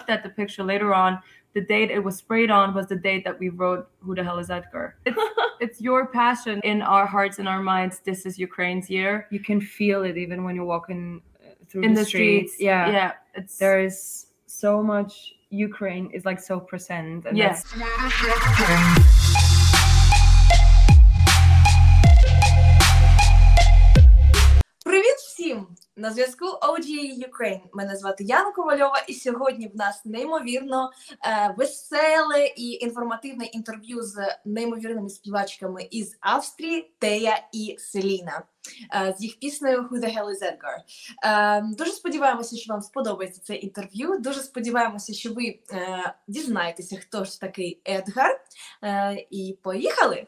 looked at the picture later on, the date it was sprayed on was the date that we wrote Who the Hell is Edgar? It's your passion in our hearts and our minds. This is Ukraine's year. You can feel it even when you're walking through In the the streets. Yeah. It's There is so much Ukraine is like so present. And yes. Привіт всім! На зв'язку OGAE Ukraine. Мене звати Яна Ковальова, і сьогодні в нас неймовірно веселе і інформативне інтерв'ю з неймовірними співачками із Австрії Тея і Селіна. З їх піснею Who the Hell is Edgar. Дуже сподіваємося, що вам сподобається це інтерв'ю. Дуже сподіваємося, що ви дізнаєтеся, хто ж такий Едгар. І поїхали!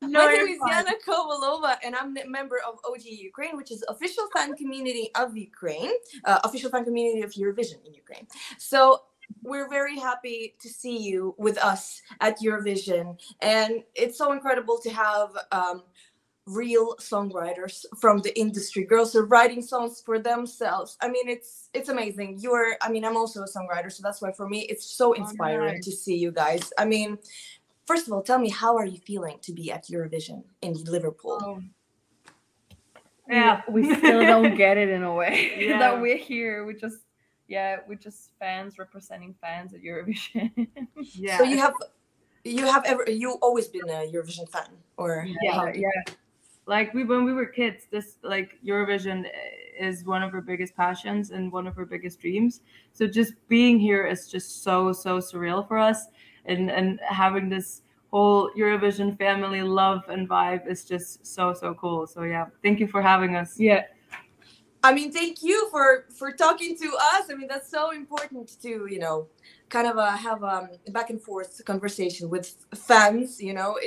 My name is Yana Kovalova, and I'm a member of OGAE Ukraine, which is official fan community of Ukraine, official fan community of Eurovision in Ukraine. So we're very happy to see you with us at Eurovision, and it's so incredible to have real songwriters from the industry. Girls are writing songs for themselves. I mean, it's amazing. I'm also a songwriter, so that's why for me it's so inspiring to see you guys. I mean, first of all, tell me, how are you feeling to be at Eurovision in Liverpool? Yeah, we still don't get it in a way that we're here. We're just fans representing fans at Eurovision. Yeah. So you always been a Eurovision fan, or yeah. Like when we were kids, this like Eurovision is one of our biggest passions and one of our biggest dreams. So just being here is just so surreal for us. And having this whole Eurovision family love and vibe is just so cool. So yeah, thank you for having us. Yeah. I mean, thank you for talking to us. I mean, that's so important to, kind of have a back and forth conversation with fans,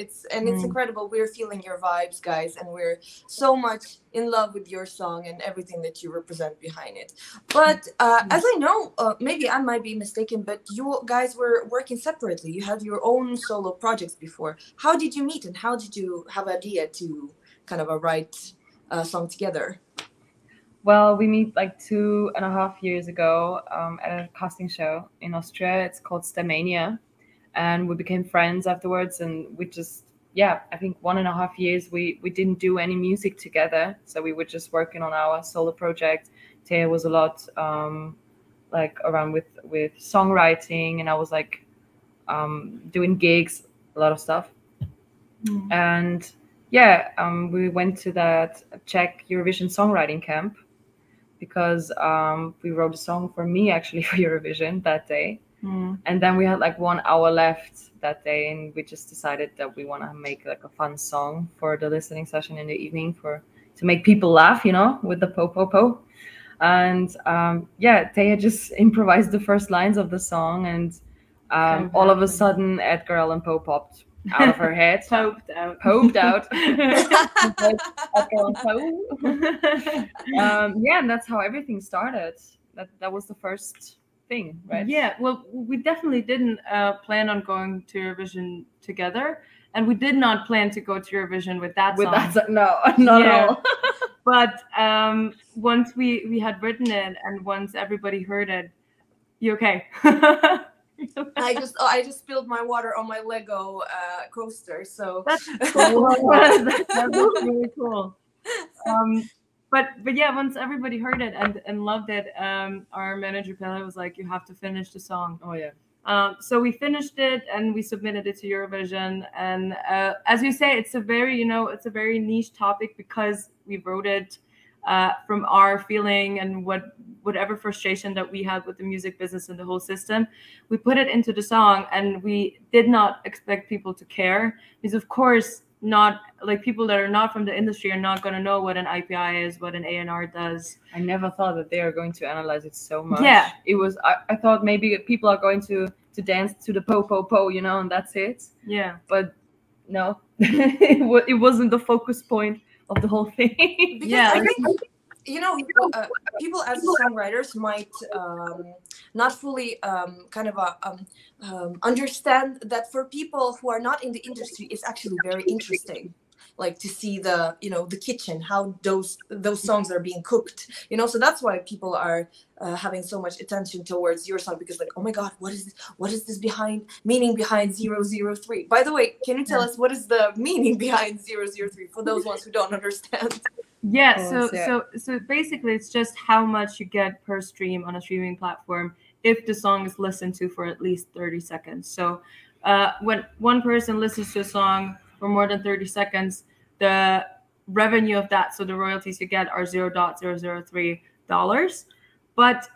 it's incredible. We're feeling your vibes, guys, and we're so much in love with your song and everything that you represent behind it. But as I know, maybe I might be mistaken, but you guys were working separately. You had your own solo projects before. How did you meet, and how did you have an idea to kind of write a song together? Well, we meet like 2.5 years ago at a casting show in Austria. It's called Stamania, and we became friends afterwards. And we just, I think 1.5 years we didn't do any music together, so we were just working on our solo project. Teya was a lot like around with songwriting, and I was like doing gigs, a lot of stuff. And we went to that Czech Eurovision songwriting camp, because we wrote a song for me actually for Eurovision that day. And then we had like 1 hour left that day, and we just decided that we want to make like a fun song for the listening session in the evening to make people laugh, with the po po po. And Teya just improvised the first lines of the song, and all of a sudden Edgar Allan Poe popped out of her head. Poked out. And that's how everything started. That was the first thing, right? Yeah, well, we definitely didn't plan on going to Eurovision together, and we did not plan to go to Eurovision with that song. No, not at all. But once we had written it, and once everybody heard it, you okay? I just spilled my water on my Lego coaster, so that's cool. That was really cool. But once everybody heard it and loved it, our manager Pelle was like, "You have to finish the song." Oh yeah. So we finished it and we submitted it to Eurovision. And as you say, it's a very niche topic, because we wrote it from our feeling and whatever frustration that we had with the music business and the whole system. We put it into the song, and we did not expect people to care, because of course not, like, people that are not from the industry are not going to know what an IPI is, what an A&R does. I never thought that they are going to analyze it so much. Yeah, it was. I thought maybe people are going to dance to the po po po, and that's it. Yeah, but no, it wasn't the focus point of the whole thing. I think people as songwriters might not fully understand that for people who are not in the industry, it's actually very interesting. like to see the, you know, the kitchen, how those songs are being cooked, you know. So that's why people are having so much attention towards your song, because like, oh my God, what is this meaning behind 003? By the way, can you tell us what is the meaning behind 003 for those ones who don't understand? Yeah, so basically it's just how much you get per stream on a streaming platform if the song is listened to for at least 30 seconds. So when one person listens to a song for more than 30 seconds, the revenue of that, so the royalties you get, are $0.003. But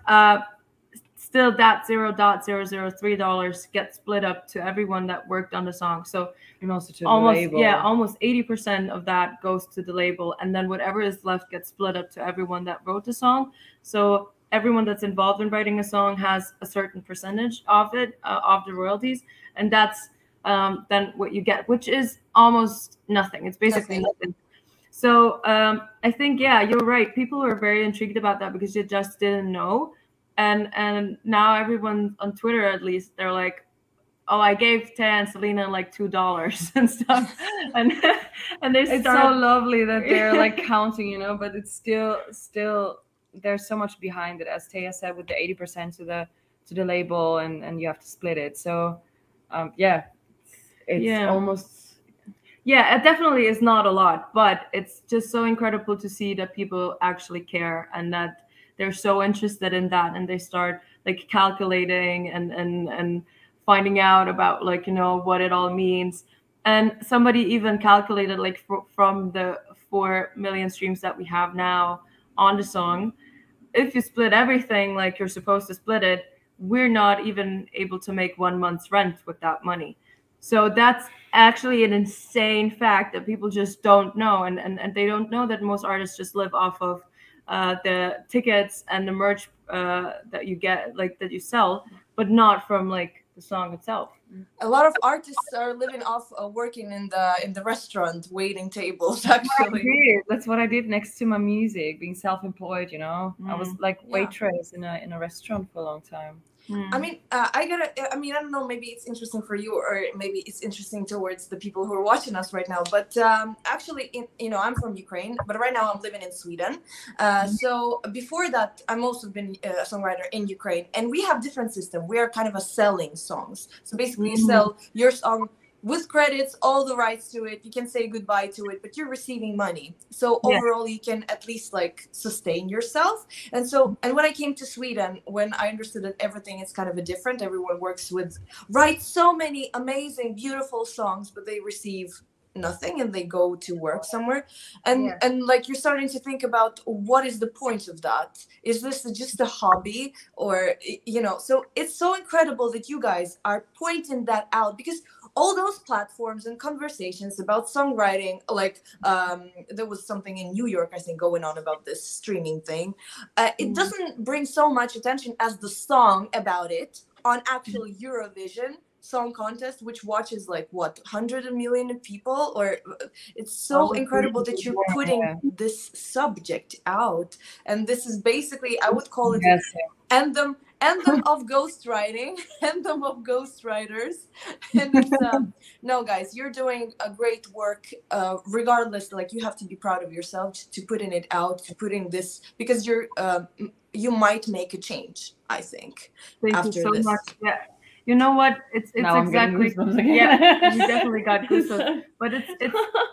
still that $0.003 gets split up to everyone that worked on the song. So and also to almost, the label. yeah, almost 80% of that goes to the label, and then whatever is left gets split up to everyone that wrote the song. So everyone that's involved in writing a song has a certain percentage of it, of the royalties, and that's then what you get, which is almost nothing. It's basically nothing. So I think, yeah, you're right. People were very intrigued about that because you just didn't know. And now everyone on Twitter, at least, they're like, oh, I gave Teya and Salena like $2 and stuff. and they It's so lovely that they're like counting, you know, but it's still there's so much behind it, as Teya said, with the 80% to the label, and you have to split it. So it's almost, yeah, it definitely is not a lot, but it's just so incredible to see that people actually care and that they're so interested in that, and they start like calculating and finding out about, like, you know, what it all means. And somebody even calculated, like, from the 4 million streams that we have now on the song, if you split everything like you're supposed to split it, we're not even able to make 1 month's rent with that money. So that's actually an insane fact that people just don't know, and they don't know that most artists just live off of the tickets and the merch that you get, like, that you sell, but not from like the song itself. A lot of artists are living off working in the restaurant, waiting tables. Actually, that's what I did next to my music, being self-employed. You know, I was like waitress in a restaurant for a long time. I mean, I don't know, maybe it's interesting for you, or maybe it's interesting towards the people who are watching us right now. But actually, I'm from Ukraine, but right now I'm living in Sweden. So before that, I'm also been a songwriter in Ukraine, and we have different system. We are kind of a selling songs. So basically, you sell your song with credits, all the rights to it. You can say goodbye to it, but you're receiving money. So overall, you can at least like sustain yourself. And when I came to Sweden, when I understood that everything is kind of different, everyone writes so many amazing, beautiful songs, but they receive nothing and they go to work somewhere. And like, you're starting to think about, what is the point of that? Is this just a hobby? Or, so it's so incredible that you guys are pointing that out, because all those platforms and conversations about songwriting, like there was something in New York, I think, going on about this streaming thing. It doesn't bring so much attention as the song about it on actual Eurovision Song Contest, which watches like 100 million people. Or it's so incredible that you're putting this subject out. And this is basically, I would call it anthem of ghostwriting, anthem of ghostwriters. And it's no, guys, you're doing a great work, regardless. Like, you have to be proud of yourself to putting it out, to putting this, because you might make a change, I think. Thank you so much. Yeah. You know what? It's exactly, you definitely got goosebumps. But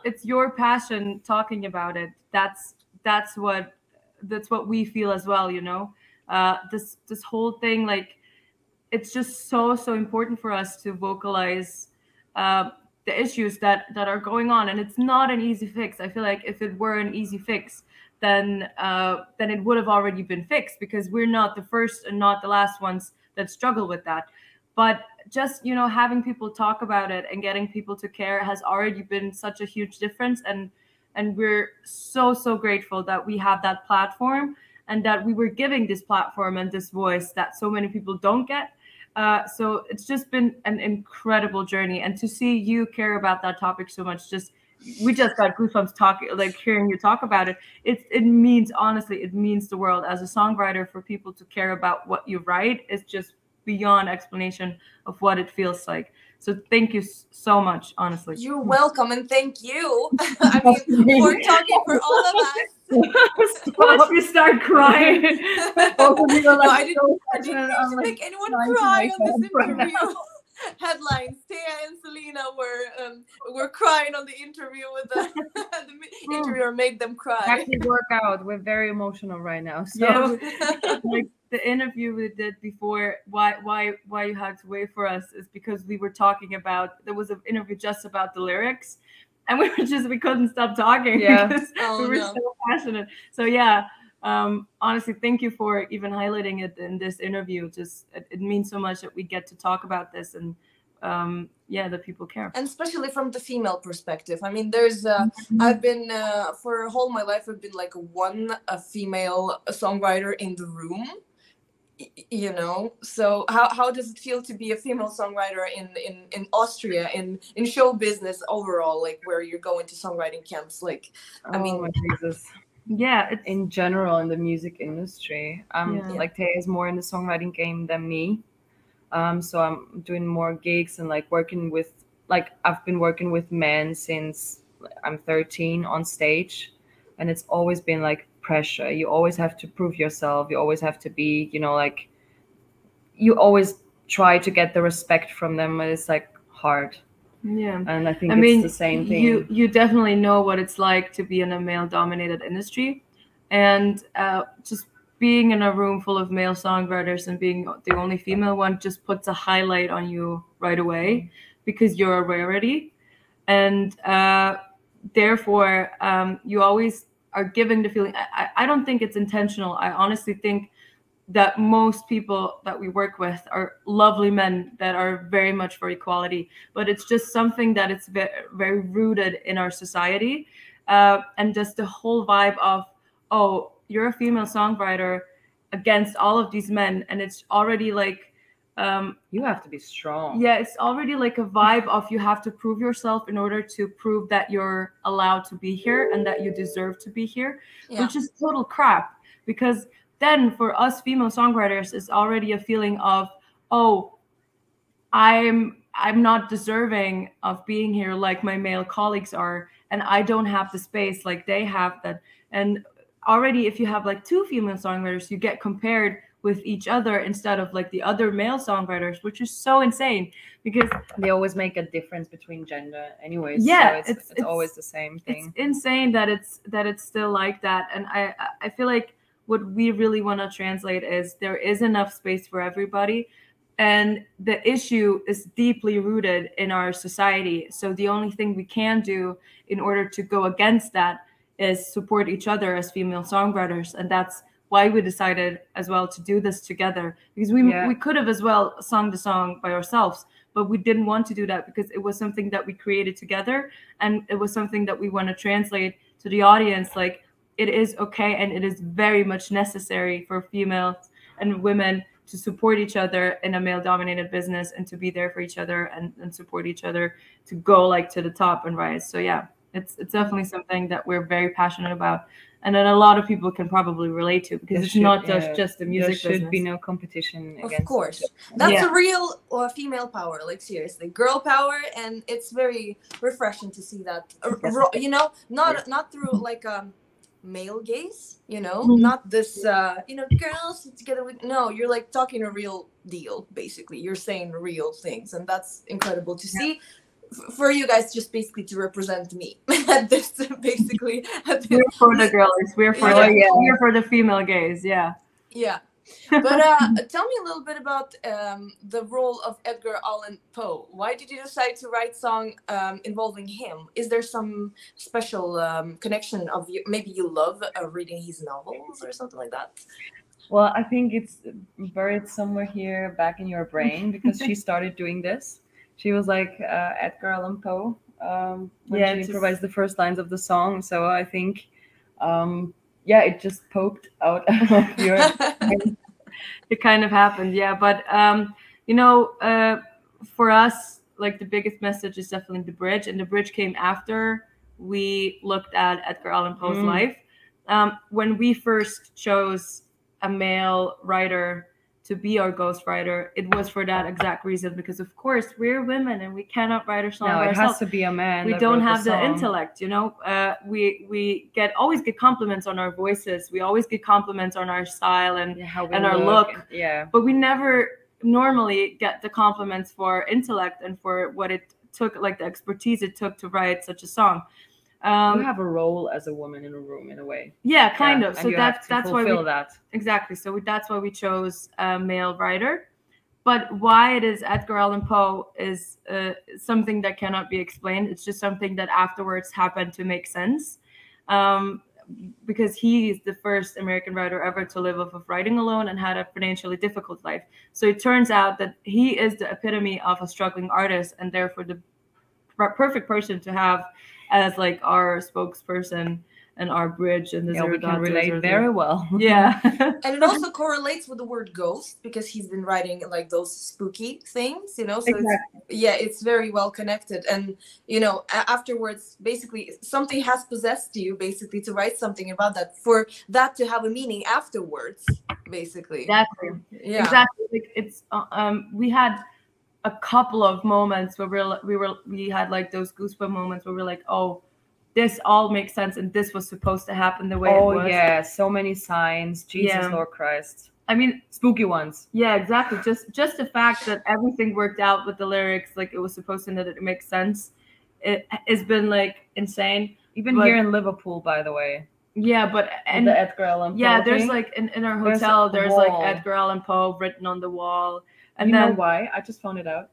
it's your passion talking about it. That's what we feel as well. You know, this whole thing, like, it's just so important for us to vocalize the issues that are going on, and it's not an easy fix. I feel like if it were an easy fix, then it would have already been fixed, because we're not the first and not the last ones that struggle with that. But just, having people talk about it and getting people to care has already been such a huge difference. And we're so grateful that we have that platform, and that we were giving this platform and this voice that so many people don't get. So it's just been an incredible journey. And to see you care about that topic so much, we just got goosebumps talking, like, hearing you talk about it. It means, honestly, it means the world. As a songwriter, for people to care about what you write is just beyond explanation of what it feels like. So thank you so much, honestly. You're welcome, and thank you. I mean, for talking for all of us. Once we start crying. No, I didn't mean to make anyone cry on this interview. Headlines: Teya and Salena were crying on the interview with the interviewer made them cry. Actually work out. We're very emotional right now. So like the interview we did before, why you had to wait for us is because we were talking about, there was an interview just about the lyrics, and we couldn't stop talking because we were so passionate. So yeah. Honestly, thank you for even highlighting it in this interview. Just it means so much that we get to talk about this, and that people care. And especially from the female perspective. I mean, there's I've been for whole my life I've been like a female songwriter in the room. You know, so how does it feel to be a female songwriter in Austria, in show business overall, like where you're going to songwriting camps? Like, I mean, Jesus. Yeah, it's in general in the music industry. Like Teya is more in the songwriting game than me. So I'm doing more gigs and like working with, like I've been working with men since I'm 13 on stage, and it's always been like pressure. You always have to prove yourself. You always have to be, you know, like you always try to get the respect from them, but it's like hard. Yeah, and I think it's the same thing. You definitely know what it's like to be in a male-dominated industry, and just being in a room full of male songwriters and being the only female one just puts a highlight on you right away because you're a rarity, and therefore you always are giving the feeling. I don't think it's intentional. I honestly think that most people that we work with are lovely men that are very much for equality, but it's just something that it's very, very rooted in our society, and just the whole vibe of, oh, you're a female songwriter against all of these men, and it's already like you have to be strong. Yeah, it's already like a vibe of you have to prove yourself in order to prove that you're allowed to be here and that you deserve to be here, which is total crap, because then for us female songwriters, it's already a feeling of, oh, I'm not deserving of being here like my male colleagues are, and I don't have the space like they have that. And already if you have like two female songwriters, you get compared with each other instead of like the other male songwriters, which is so insane because they always make a difference between gender anyways. Yeah, so it's always the same thing. It's insane that it's still like that. And I feel like what we really want to translate is there is enough space for everybody, and the issue is deeply rooted in our society. So the only thing we can do in order to go against that is support each other as female songwriters. And that's why we decided as well to do this together, because we could have as well sung the song by ourselves, but we didn't want to do that because it was something that we created together, and it was something that we want to translate to the audience. Like, it is okay, and it is very much necessary for females and women to support each other in a male-dominated business, and to be there for each other and support each other to go like to the top and rise. So yeah, it's definitely something that we're very passionate about, and that a lot of people can probably relate to, because it's not just the music business. There should be no competition against. Of course, that's a real female power. Like seriously, girl power, and it's very refreshing to see that. You know, not through like male gaze, you know, not this girls together with, no, you're like talking a real deal, basically. You're saying real things, and that's incredible to see. For you guys, just basically to represent me at this, basically. We're for the girls. We're for the female gaze. Yeah. But tell me a little bit about the role of Edgar Allan Poe. Why did you decide to write song involving him? Is there some special connection of you? Maybe you love reading his novels or something like that? Well, I think it's buried somewhere here back in your brain, because she started doing this. She was like Edgar Allan Poe when she improvised the first lines of the song. So I think it just poked out of your it kind of happened, but for us, like, the biggest message is definitely the bridge, and the bridge came after we looked at Edgar Allan Poe's life. When we first chose a male writer to be our ghostwriter, it was for that exact reason, because of course we're women and we cannot write a song by it ourselves. has to be a man. We don't have the intellect, you know. We always get compliments on our voices. We always get compliments on our style and our look. But we never normally get the compliments for intellect and for what it took, like the expertise it took to write such a song. You have a role as a woman in a room, in a way. Yeah, kind of. So that's why exactly. So that's why we chose a male writer. But why it is Edgar Allan Poe is something that cannot be explained. It's just something that afterwards happened to make sense, because he is the first American writer ever to live off of writing alone and had a financially difficult life. So it turns out that he is the epitome of a struggling artist, and therefore the perfect person to have as like our spokesperson and our bridge. And we can relate very well. Yeah. And it also correlates with the word ghost, because he's been writing like those spooky things, you know. So it's very well connected. And you know, afterwards, basically something has possessed you, basically, to write something about that, for that to have a meaning afterwards, basically. Exactly. Yeah. Exactly. Like it's we had a couple of moments where we had like those goosebump moments where we're like, oh, this all makes sense, and this was supposed to happen the way it was. Oh yeah, so many signs. Jesus, Lord Christ. I mean, spooky ones. Yeah, exactly. Just the fact that everything worked out with the lyrics like it was supposed to, and that it makes sense. It has been like insane. Even here in Liverpool, by the way. Yeah, but and the Edgar Allan Poe. Yeah, there's like in our hotel, there's like Edgar Allan Poe written on the wall. And you know why? I just found it out.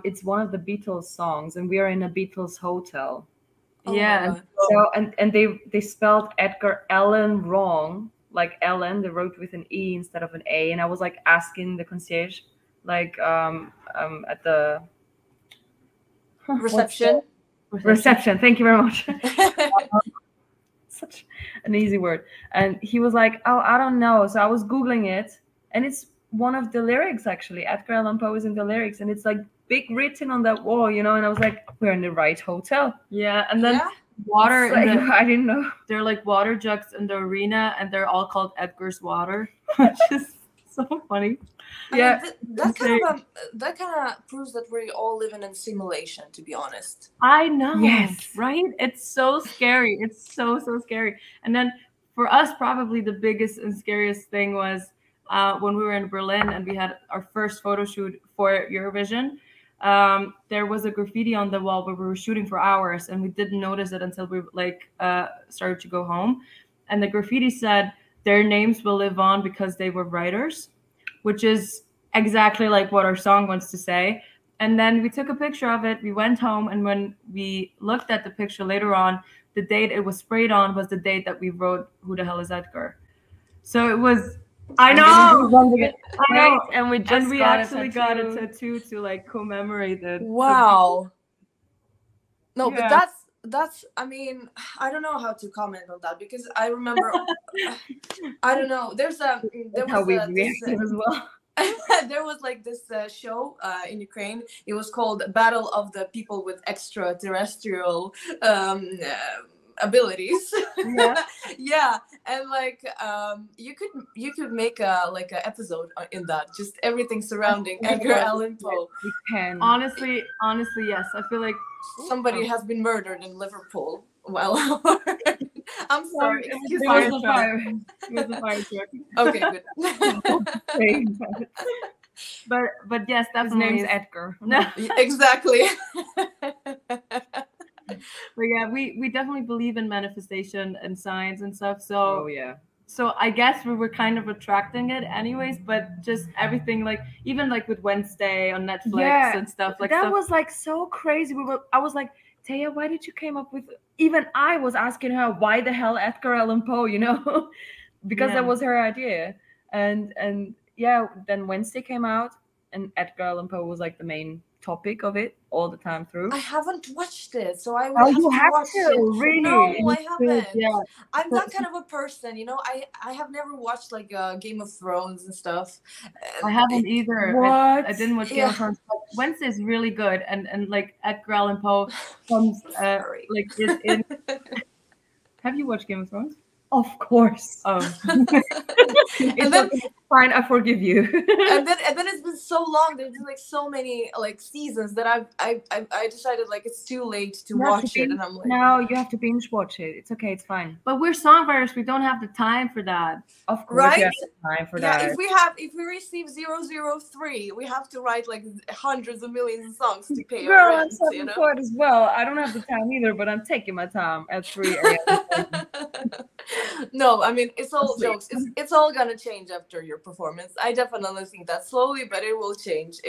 It's one of the Beatles songs, and we are in a Beatles hotel. Yeah. So and they spelled Edgar Allan wrong, like Ellen. They wrote with an E instead of an A, and I was like asking the concierge, like at the reception. Reception. Thank you very much. Such an easy word. And he was like, oh, I don't know. So I was Googling it, and it's one of the lyrics, actually. Edgar Allan Poe is in the lyrics, and it's like big written on that wall, you know. And I was like, we're in the right hotel. Yeah. And then water, like, I didn't know. They're like water jugs in the arena, and they're all called Edgar's water, which is so funny. I mean, that kind of proves that we all live in a simulation, to be honest. I know. Yes. Right? It's so scary. It's so scary. And then for us, probably the biggest and scariest thing was when we were in Berlin and we had our first photo shoot for Eurovision. There was a graffiti on the wall where we were shooting for hours, and we didn't notice it until we started to go home. And the graffiti said, their names will live on because they were writers, which is exactly like what our song wants to say. And then we took a picture of it. We went home, and when we looked at the picture later on, the date it was sprayed on was the date that we wrote "Who the Hell is Edgar?" So it was. I know. I know. And we actually got a tattoo to like commemorate it. Wow. No, but that's. I mean, I don't know how to comment on that, because I remember. I don't know. There was as well. There was like this show in Ukraine. It was called Battle of the People with Extraterrestrial Abilities. Yeah. And like you could make like an episode in that, just everything surrounding Edgar Allan Poe. We can honestly, yes. I feel like somebody has been murdered in Liverpool. Well, I'm sorry. It was a fire truck. Okay, good. But yes, that's his name's Edgar. Exactly. But yeah, we definitely believe in manifestation and science and stuff. So So I guess we were kind of attracting it anyways, but just everything, like even like with Wednesday on Netflix and stuff like that was like so crazy. I was like, Teya, why did you came up with? Even I was asking her, why the hell Edgar Allan Poe? You know, because that was her idea. And then Wednesday came out, and Edgar Allan Poe was like the main topic of it all the time through. I haven't watched it, so I will have to watch it. Really? No, I haven't. Yeah. I'm that kind of a person, you know. I have never watched like Game of Thrones and stuff. I haven't either. What? I didn't watch Game of Thrones. But Wednesday's really good, and like Edgar Allan Poe comes like in. Have you watched Game of Thrones? Of course. And then fine, I forgive you. and then it's been so long. There's been like so many like seasons that I decided like it's too late to watch it, and I'm like, no, you have to binge watch it. It's okay, it's fine. But we're songwriters. We don't have the time for that. Of course, right? you have time for that. If we receive 003, we have to write like hundreds of millions of songs to pay Girl, our I'm rent. You know? self-employed as well. I don't have the time either, but I'm taking my time at 3 a.m. No, I mean, it's all jokes. It's all gonna change after your performance. I definitely think that slowly, but it will change.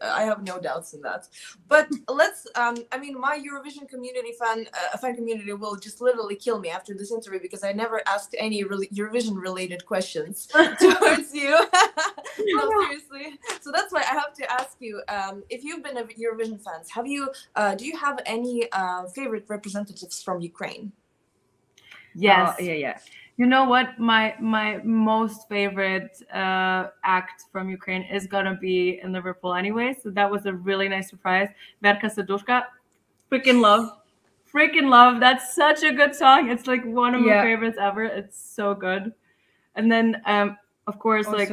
I have no doubts in that. But let's, I mean, my Eurovision community fan community will just literally kill me after this interview because I never asked any Eurovision related questions towards you. No, seriously. So that's why I have to ask you, if you've been a Eurovision fans, do you have any favorite representatives from Ukraine? Yes. Yeah. You know what? My most favorite act from Ukraine is gonna be in Liverpool anyway. So that was a really nice surprise. Verka Serdushka, freaking love. That's such a good song. It's like one of my favorites ever. It's so good. And then of course also, like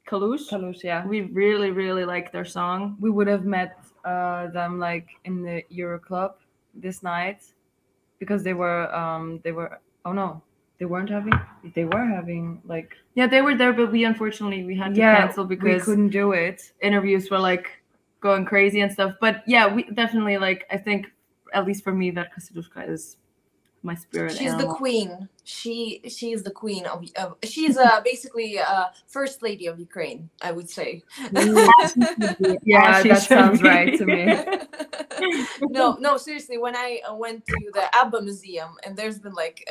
Kalush. Yeah. We really, really like their song. We would have met them like in the Euro Club this night because they were they were having like, yeah, they were there, but we had to cancel because we couldn't do it. Interviews were like going crazy and stuff. But yeah, we definitely, like, I think at least for me, Verka Serdushka is my spirit She's animal. the queen. She is the queen of she's basically first lady of Ukraine, I would say. Yeah, that sounds right to me. No, seriously, when I went to the ABBA museum, and there's been like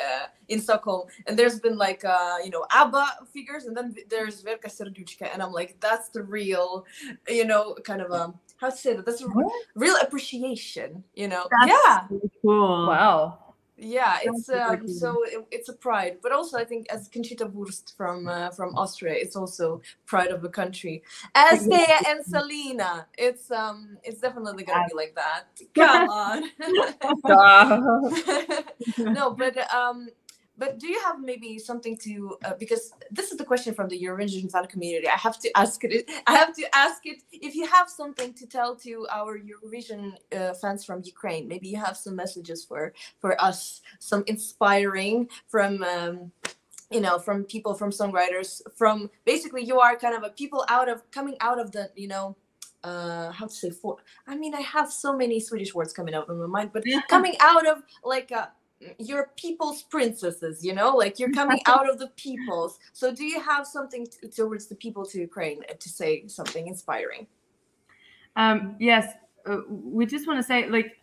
in Stockholm, and there's been like ABBA figures, and then there's Verka Serduchka, and I'm like, that's the real, kind of how to say that, that's a real appreciation, That's really cool. Wow. Yeah, it's it's a pride, but also I think as Conchita Wurst from Austria, it's also pride of the country. As Teya and Salena, it's definitely gonna be like that. Come on. No, but do you have maybe something to because this is the question from the Eurovision fan community. I have to ask it. If you have something to tell to our Eurovision fans from Ukraine, maybe you have some messages for us, some inspiring from from people, from songwriters, from basically you are kind of a people coming out of the how to say I have so many Swedish words coming out of my mind, but coming out of like you're people's princesses, like you're coming out of the peoples. So do you have something towards the people to Ukraine to say something inspiring? Yes, we just want to say, like,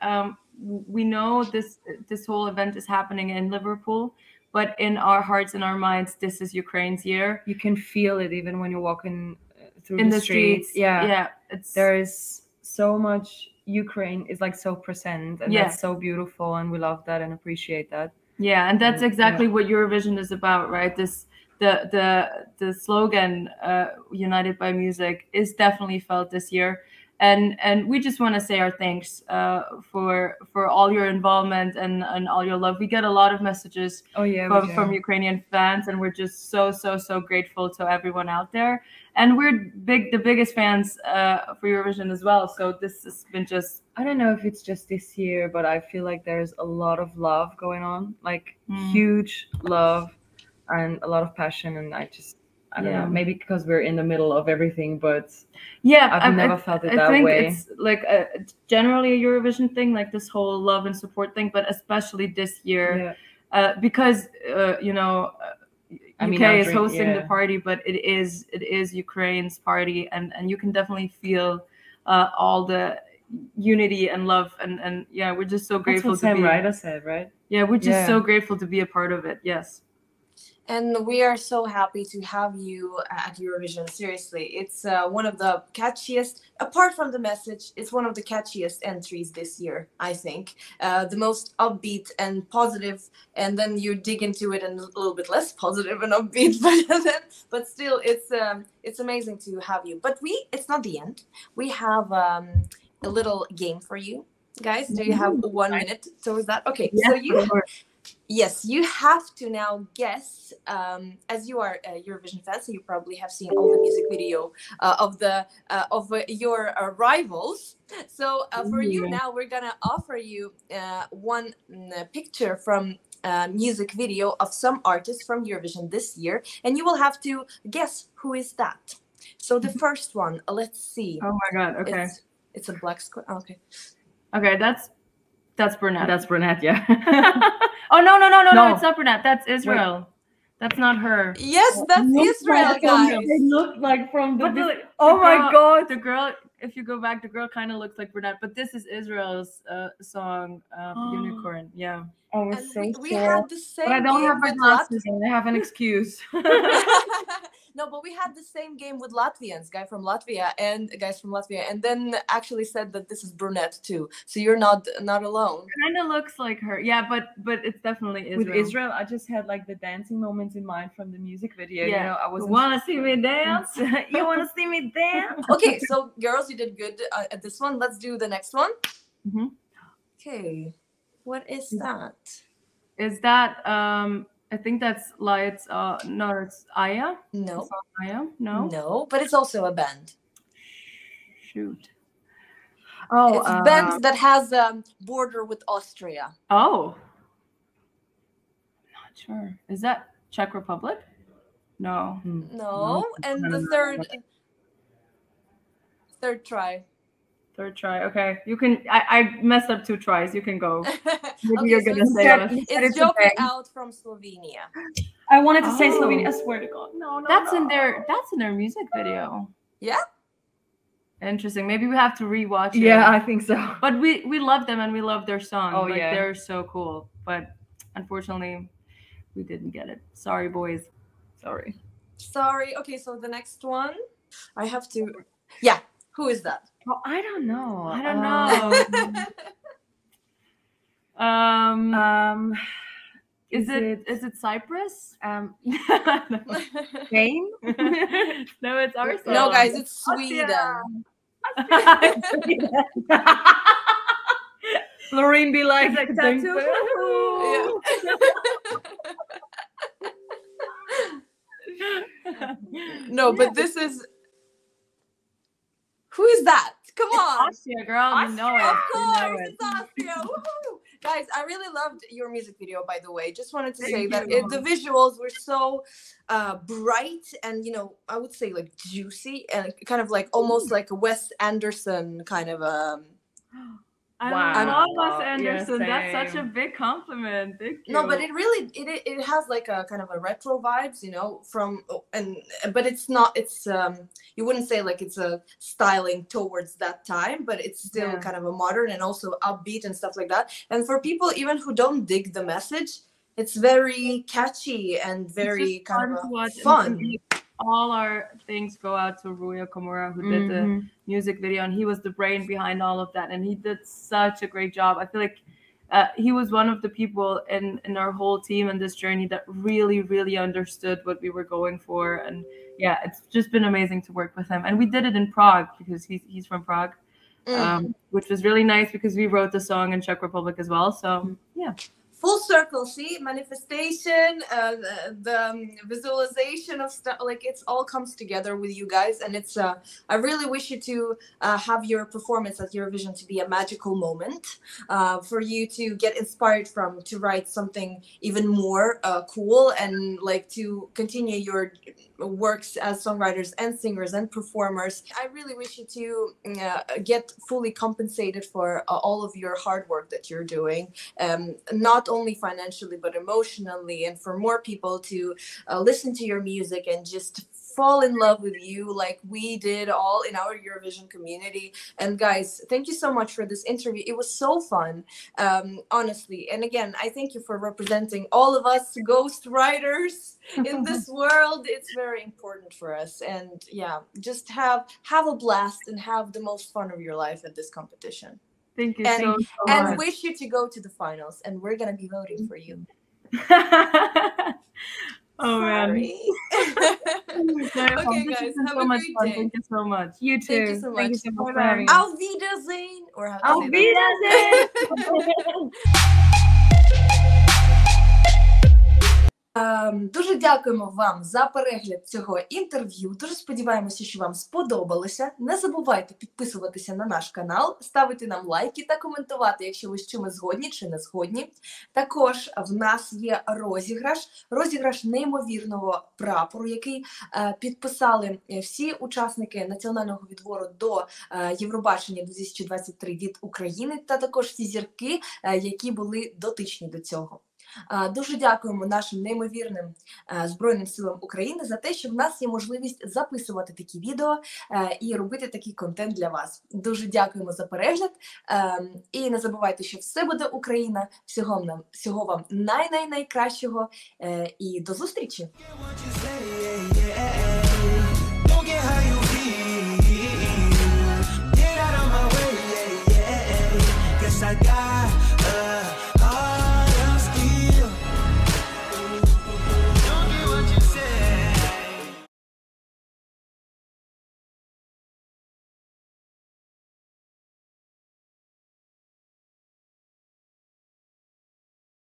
we know this whole event is happening in Liverpool, but in our hearts and our minds, this is Ukraine's year. You can feel it even when you're walking through in the streets. Yeah, there is so much. Ukraine is like so present, and that's so beautiful, and we love that and appreciate that. Yeah, and that's exactly what Eurovision is about, right? The slogan "United by Music" is definitely felt this year, and we just want to say our thanks for all your involvement and all your love. We get a lot of messages from Ukrainian fans, and we're just so grateful to everyone out there. And we're the biggest fans for Eurovision as well. So this has been just, I don't know if it's just this year, but I feel like there's a lot of love going on, like huge love and a lot of passion. And I don't know, maybe because we're in the middle of everything, but I've never felt it that way. I think it's like generally a Eurovision thing, like this whole love and support thing, but especially this year because, UK is hosting the party, but it is Ukraine's party, and you can definitely feel all the unity and love, and we're just so grateful to be. Ryder said, right? Yeah, we're just so grateful to be a part of it. Yes. And we are so happy to have you at Eurovision. Seriously, it's one of the catchiest, apart from the message, it's one of the catchiest entries this year, I think. The most upbeat and positive, and then you dig into it and a little bit less positive and upbeat, but still, it's amazing to have you. But it's not the end. We have a little game for you, guys. Do you have 1 minute towards that? Okay, so Yes, you have to now guess, as you are a Eurovision fan, so you probably have seen all the music video of your rivals. So for you now, we're gonna offer you one picture from music video of some artist from Eurovision this year, and you will have to guess who is that. So the first one, let's see. Oh my God. Okay. It's a black square. Oh, okay. Okay, that's brunette. That's brunette, yeah. Oh no, it's not brunette. That's Israel. Wait. That's not her. Yes, that's Israel, guys. They look like from the oh my God, the girl, if you go back, the girl kind of looks like brunette, but this is Israel's song, Unicorn. Yeah. Oh, it's so we had the same. But I don't have my glasses and I have an excuse. No, but we had the same game with Latvians, guys from Latvia, and then actually said that this is brunette too. So you're not alone. Kind of looks like her, yeah, but it's definitely Israel. With Israel, I just had like the dancing moments in mind from the music video. Yeah. You know, I was. Wanna see me dance? You wanna see me dance? Okay, so girls, you did good at this one. Let's do the next one. Mm-hmm. Okay, what is that? Is that I think that's Lights. No, it's Aya. No. It's not Aya. No. No, but it's also a band. Shoot. Oh, it's a band that has a border with Austria. Oh. Not sure. Is that Czech Republic? No. No. And the third try. Third try. Okay, you can. I messed up 2 tries. You can go. Maybe Okay, you're so gonna say us. it's Joker out from Slovenia. I wanted to say Slovenia. I swear to God. No. That's in their music video. Yeah. Interesting. Maybe we have to rewatch it. Yeah, I think so. But we love them and we love their song. Oh, like, yeah. They're so cool. But unfortunately, we didn't get it. Sorry, boys. Sorry. Okay, so the next one, I have to. Yeah. Who is that? Well, I don't know. Is it Cyprus? Spain? No, it's our song. No, guys, it's Sweden. Lorraine be like tattoo. No, but this is. Who is that? Come on. Austria, girl. You know it. Of course, it's Austria. Woohoo. Guys, I really loved your music video, by the way. Just wanted to say that the visuals were so bright and, you know, I would say like juicy and kind of like almost like a Wes Anderson kind of I love Wes Anderson. That's such a big compliment. Thank you. No, but it really it has like a kind of a retro vibes, you know, but it's not. It's you wouldn't say like it's a styling towards that time, but it's still kind of a modern and also upbeat and stuff like that. And for people even who don't dig the message, it's very catchy and very kind of fun. All our things go out to Rui Okamura, who did the music video, and he was the brain behind all of that, and he did such a great job. I feel like he was one of the people in our whole team in this journey that really, really understood what we were going for, and yeah, it's just been amazing to work with him. And we did it in Prague because he's from Prague, which was really nice because we wrote the song in Czech Republic as well. So yeah. Full circle, see, manifestation, the visualization of stuff, like it's all comes together with you guys, and it's I really wish you to have your performance at Eurovision to be a magical moment, for you to get inspired from, to write something even more cool, and like to continue your works as songwriters and singers and performers. I really wish you to get fully compensated for all of your hard work that you're doing, not only financially but emotionally, and for more people to listen to your music and just fall in love with you like we did all in our Eurovision community. And guys, thank you so much for this interview. It was so fun, honestly. And again, I thank you for representing all of us ghost writers in this world. It's very important for us. And yeah, just have a blast and have the most fun of your life at this competition. Thank you so much. And wish you to go to the finals, and we're gonna be voting for you. Oh man. Okay, guys, have a great day. Thank you so much. You too. Thank you so much. Thank you so much for having us. Auf Wiedersehen, or how to Auf say that? Wiedersehen. Дуже дякуємо вам за перегляд цього інтерв'ю. Дуже сподіваємося, що вам сподобалося. Не забувайте підписуватися на наш канал, ставити нам лайки та коментувати, якщо ви з чимось згодні чи не згодні. Також в нас є розіграш неймовірного прапору, який підписали всі учасники національного відбору до Євробачення 2023 від України, та також всі зірки, які були дотичні до цього. Дуже дякуємо нашим неймовірним Збройним силам України за те, що в нас є можливість записувати такі відео і робити такий контент для вас. Дуже дякуємо за перегляд. І не забувайте, що все буде Україна. Всього вам найкращого і до зустрічі!